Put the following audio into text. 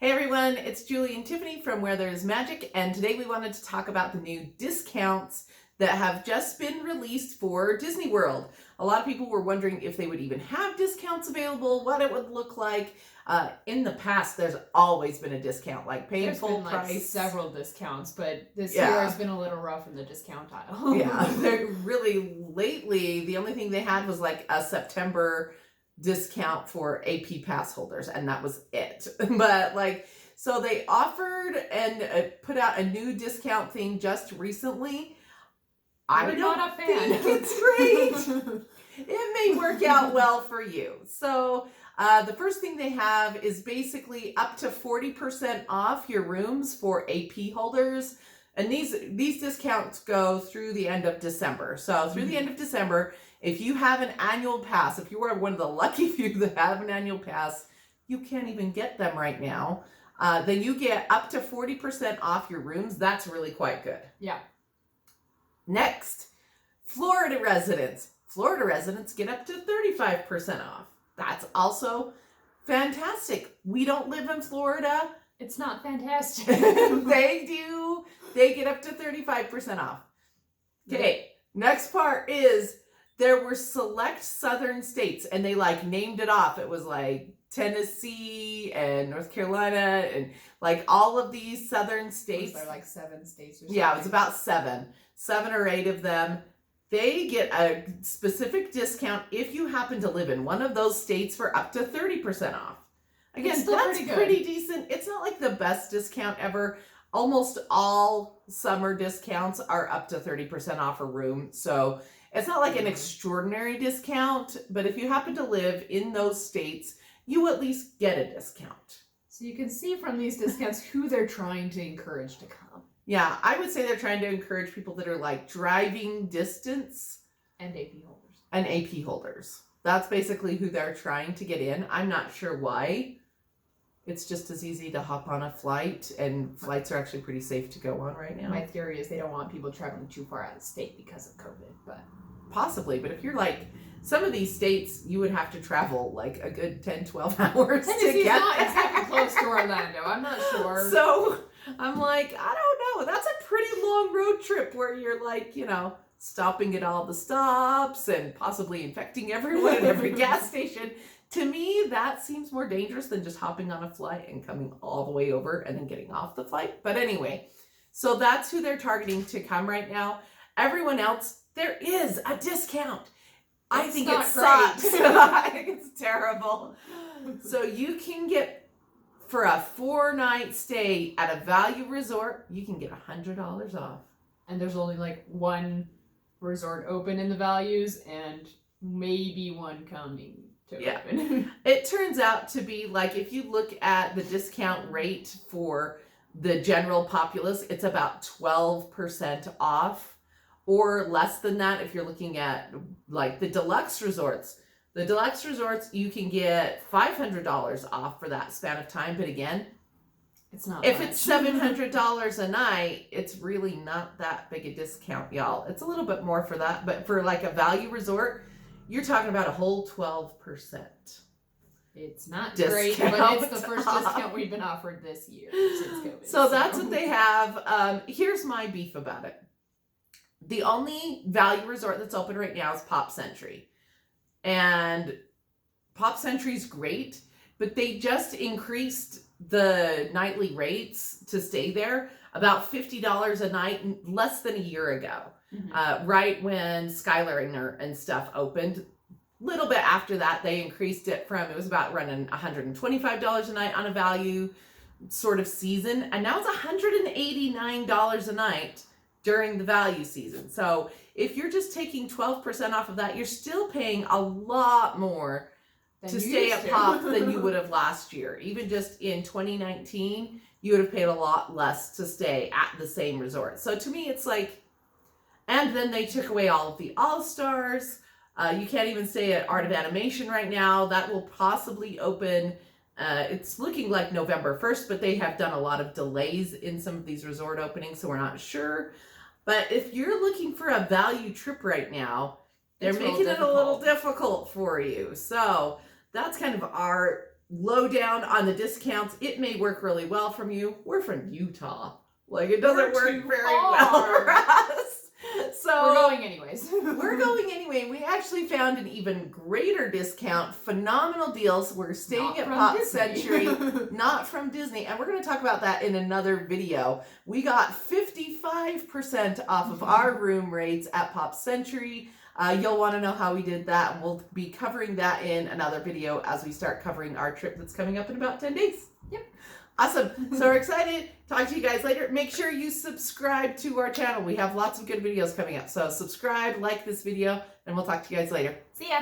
Hey everyone, it's Julie and Tiffany from Where There's Magic, and today we wanted to talk about the new discounts that have just been released for Disney World. A lot of people were wondering if they would even have discounts available, what it would look like. In the past, there's always been a discount, like paying full price. Like several discounts, but this year has been a little rough in the discount aisle. Yeah, they're really lately, the only thing they had was like a September discount for AP pass holders, and that was it. But so they offered and put out a new discount thing just recently. I'm not a fan. Think it's great. It may work out well for you. So the first thing they have is basically up to 40% off your rooms for AP holders. And these discounts go through the end of December. So through the end of December, if you have an annual pass, if you are one of the lucky few that have an annual pass, you can't even get them right now. Then you get up to 40% off your rooms. That's really quite good. Yeah. Next, Florida residents. Florida residents get up to 35% off. That's also fantastic. We don't live in Florida. It's not fantastic. They do. They get up to 35% off. Okay, next part is there were select southern states, and they named it off. It was like Tennessee and North Carolina and all of these southern states. Was there like 7 states or something? Yeah, it was about 7 or 8 of them. They get a specific discount if you happen to live in one of those states for up to 30% off. Again, that's pretty decent. It's not like the best discount ever. Almost all summer discounts are up to 30% off a room. So it's not like an extraordinary discount, but if you happen to live in those states, you at least get a discount. So you can see from these discounts who they're trying to encourage to come. Yeah, I would say they're trying to encourage people that are driving distance. And AP holders. And AP holders. That's basically who they're trying to get in. I'm not sure why. It's just as easy to hop on a flight, and flights are actually pretty safe to go on right now. My theory is they don't want people traveling too far out of state because of COVID, but... Possibly, but if you're some of these states, you would have to travel a good 10, 12 hours Tennessee's to get not exactly close to Orlando. I'm not sure. So I'm I don't know. That's a pretty long road trip where you're stopping at all the stops and possibly infecting everyone at every gas station. To me, that seems more dangerous than just hopping on a flight and coming all the way over and then getting off the flight. But anyway, so that's who they're targeting to come right now. Everyone else, there is a discount. I think it sucks. I think it's terrible. So you can get, for a 4-night stay at a value resort, you can get $100 off. And there's only one resort open in the values and maybe one coming to open. It turns out to be if you look at the discount rate for the general populace, it's about 12% off. Or less than that if you're looking at the deluxe resorts. The deluxe resorts, you can get $500 off for that span of time. But again, it's not if much. It's $700 a night, it's really not that big a discount, y'all. It's a little bit more for that. But for a value resort, you're talking about a whole 12%. It's not great, but it's the first discount we've been offered this year since COVID. So that's what they have. Here's my beef about it. The only value resort that's open right now is Pop Century. And Pop Century's great, but they just increased the nightly rates to stay there about $50 a night less than a year ago. Right when Skyliner and stuff opened. Little bit after that, they increased it it was about running $125 a night on a value sort of season. And now it's $189 a night during the value season. So if you're just taking 12% off of that, you're still paying a lot more to stay at Pop than you would have last year. Even just in 2019, you would have paid a lot less to stay at the same resort. So to me, it's and then they took away all of the All-Stars. You can't even stay at Art of Animation right now. That will possibly open. It's looking like November 1st, but they have done a lot of delays in some of these resort openings, so we're not sure. But if you're looking for a value trip right now, they're making it a little difficult for you. So that's kind of our lowdown on the discounts. It may work really well from you. We're from Utah. Like, it doesn't We're work too very far. well for us. So We're going anyways. we're going anyway. We actually found an even greater discount. Phenomenal deals. We're staying Not at from Pop Disney. Century, not from Disney. And we're going to talk about that in another video. We got 55% off of our room rates at Pop Century. You'll want to know how we did that, and we'll be covering that in another video as we start covering our trip that's coming up in about 10 days. Yep. Awesome. So we're excited. Talk to you guys later. Make sure you subscribe to our channel. We have lots of good videos coming up. So subscribe, like this video, and we'll talk to you guys later. See ya.